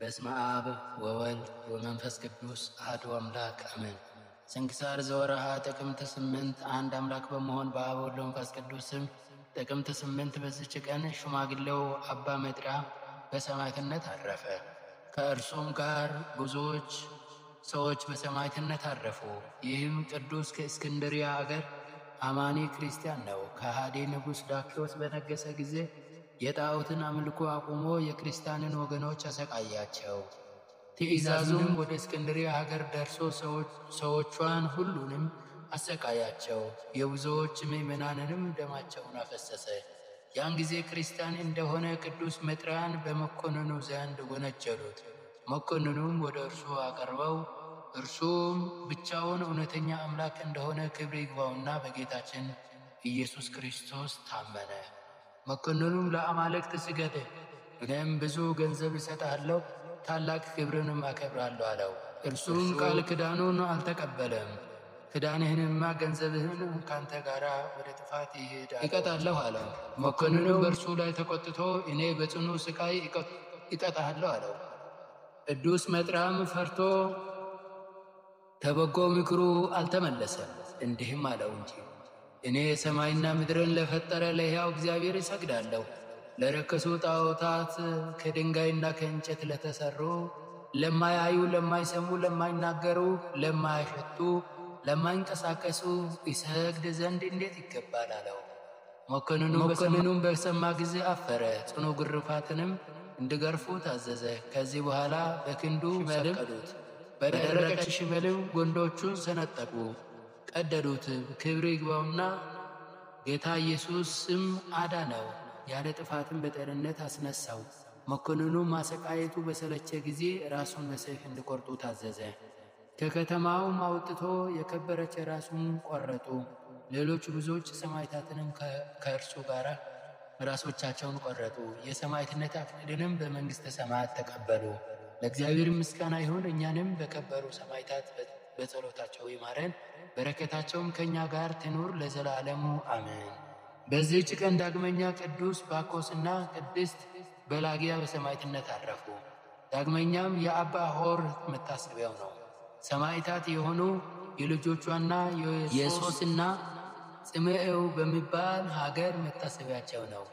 በስመ አብ ወወልድ ወመንፈስ ቅዱስ አሐዱ አምላክ አሜን። ስንክሳር ዘወርኀ ጥቅምት 8 አንድ አምላክ በመሆን በአብ ወልድ ወመንፈስ ቅዱስ ስም ጥቅምት 8 በዚች ቀን ሽማግሌው አባ መጥራ በሰማዕትነት አረፈ። ከእርሱም ጋር ብዙዎች ሰዎች በሰማዕትነት አረፉ። ይህም ቅዱስ ከእስክንድርያ አገር አማኒ ክርስቲያን ነው። ከሃዲ ንጉሥ ዳክዮስ በነገሰ ጊዜ የጣዖትን አምልኮ አቁሞ የክርስቲያንን ወገኖች አሰቃያቸው። ትእዛዙም ወደ እስክንድርያ ሀገር ደርሶ ሰዎቿን ሁሉንም አሰቃያቸው። የብዙዎች ምእመናንንም ደማቸውን አፈሰሰ። ያን ጊዜ ክርስቲያን እንደሆነ ቅዱስ መጥራን በመኮንኑ ዘንድ ወነጀሉት። መኮንኑም ወደ እርሱ አቀርበው እርሱም ብቻውን እውነተኛ አምላክ እንደሆነ ክብር ይግባውና በጌታችን ኢየሱስ ክርስቶስ ታመነ። መኮንኑም ለአማልክት ስገድ፣ እኔም ብዙ ገንዘብ እሰጥሃለሁ፣ ታላቅ ክብርንም አከብራለሁ አለው። እርሱም ቃል ኪዳኑን አልተቀበለም። ኪዳንህንማ ገንዘብህን ካንተ ጋር ወደ ጥፋት እቀጣለሁ አለው። መኮንኑ በእርሱ ላይ ተቆጥቶ እኔ በጽኑ ስቃይ እቀጣለሁ አለው። ቅዱስ መጥራም ፈርቶ ከበጎ ምክሩ አልተመለሰም። እንዲህም አለው እንጂ እኔ ሰማይና ምድርን ለፈጠረ ለሕያው እግዚአብሔር እሰግዳለሁ። ለረከሱ ጣዖታት ከድንጋይና ከእንጨት ለተሠሩ ለማያዩ፣ ለማይሰሙ፣ ለማይናገሩ፣ ለማያሸቱ፣ ለማይንቀሳቀሱ ይሰግድ ዘንድ እንዴት ይገባል አለው። መኮንኑም በሰማ ጊዜ አፈረ። ጽኑ ግርፋትንም እንዲገርፉ ታዘዘ። ከዚህ በኋላ በክንዱ ሰቀሉት። በደረቀች ሽመልም ጎንዶቹን ሰነጠቁ፣ ቀደዱት። ክብር ይግባውና ጌታ ኢየሱስም አዳነው፣ ያለ ጥፋትም በጤንነት አስነሳው። መኮንኑ ማሰቃየቱ በሰለቸ ጊዜ ራሱን በሰይፍ እንዲቆርጡ ታዘዘ። ከከተማውም አውጥቶ የከበረች ራሱን ቆረጡ። ሌሎች ብዙዎች ሰማዕታትንም ከእርሱ ጋር ራሶቻቸውን ቆረጡ። የሰማዕትነት አክሊልንም በመንግሥተ ሰማያት ተቀበሉ። ለእግዚአብሔር ምስጋና ይሁን። እኛንም በከበሩ ሰማዕታት በጸሎታቸው ይማረን፣ በረከታቸውም ከእኛ ጋር ትኑር ለዘላለሙ አሜን። በዚህች ቀን ዳግመኛ ቅዱስ ባኮስና ቅድስት በላጊያ በሰማዕትነት አረፉ። ዳግመኛም የአባ ሆር መታሰቢያው ነው። ሰማዕታት የሆኑ የልጆቿና የሶስና ጽምኤው በሚባል ሀገር መታሰቢያቸው ነው።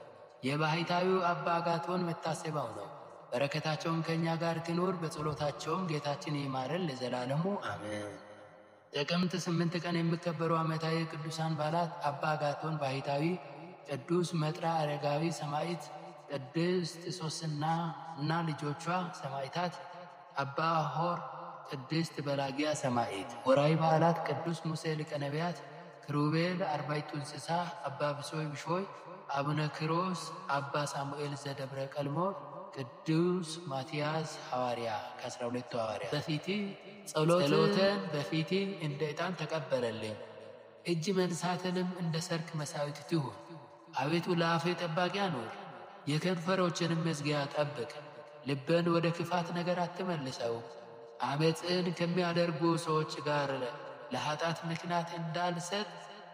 የባሕታዊው አባ አጋቶን መታሰቢያው ነው። በረከታቸውም ከእኛ ጋር ትኑር፣ በጸሎታቸውም ጌታችን ይማረን ለዘላለሙ አሜን። ጥቅምት 8 ቀን የሚከበሩ ዓመታዊ ቅዱሳን በዓላት አባ አጋቶን ባሕታዊ፣ ቅዱስ መጥራ አረጋዊ ሰማዕት፣ ቅድስት ሶስና እና ልጆቿ ሰማዕታት፣ አባ ሆር፣ ቅድስት በላጊያ ሰማዕት። ወርኃዊ በዓላት ቅዱስ ሙሴ ሊቀ ነቢያት፣ ክሩቤል አርባዕቱ እንስሳ፣ አባ ብሶይ ብሾይ፣ አቡነ ኪሮስ፣ አባ ሳሙኤል ዘደብረ ቀልሞት፣ ቅዱስ ማትያስ ሐዋርያ ከ12ቱ ሐዋርያት። በፊት ጸሎትን በፊት እንደ ዕጣን ተቀበለልኝ፣ እጅ መንሳትንም እንደ ሰርክ መሥዋዕት ትሁን። አቤቱ ለአፌ ጠባቂ አኑር፣ የከንፈሮችንም መዝጊያ ጠብቅ። ልቤን ወደ ክፋት ነገር አትመልሰው። ዓመፅን ከሚያደርጉ ሰዎች ጋር ለኃጢአት ምክንያት እንዳልሰጥ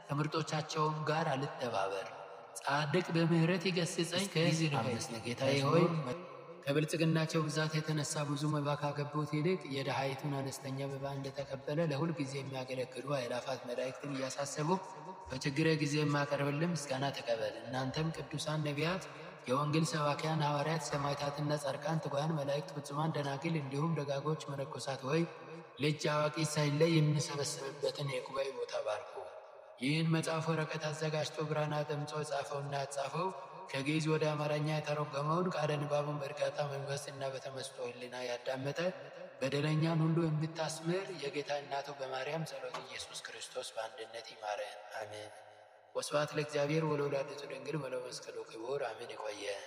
ከምርጦቻቸውም ጋር አልተባበር። ጻድቅ በምሕረት ይገሥጸኝ። ከዚህ ድረስ ጌታዬ ሆይ ከብልጽግናቸው ብዛት የተነሳ ብዙ መባ ካገቡት ይልቅ የድሃይቱን አነስተኛ መባ እንደተቀበለ ለሁል ጊዜ የሚያገለግሉ አእላፋት መላእክትን እያሳሰቡ በችግሬ ጊዜ የማቀርብልን ምስጋና ተቀበል። እናንተም ቅዱሳን ነቢያት፣ የወንጌል ሰባኪያን ሐዋርያት፣ ሰማዕታትና ጻድቃን፣ ትጉሃን መላእክት፣ ፍጹማን ደናግል፣ እንዲሁም ደጋጎች መነኮሳት ሆይ ልጅ አዋቂ ሳይለይ የምንሰበሰብበትን የጉባኤ ቦታ ባርኩ። ይህን መጽሐፍ ወረቀት አዘጋጅቶ ብራና ደምጾ የጻፈውና ያጻፈው ከግዕዝ ወደ አማርኛ የተረጎመውን ቃለ ንባቡን በእርጋታ መንፈስና በተመስጦ ሕሊና ያዳመጠ በደለኛን ሁሉ የምታስምር የጌታ እናቱ በማርያም ጸሎት ኢየሱስ ክርስቶስ በአንድነት ይማረን አሜን። ወስብሐት ለእግዚአብሔር ወለወላዲቱ ድንግል ወለመስቀሉ ክቡር አሜን። ይቆየን።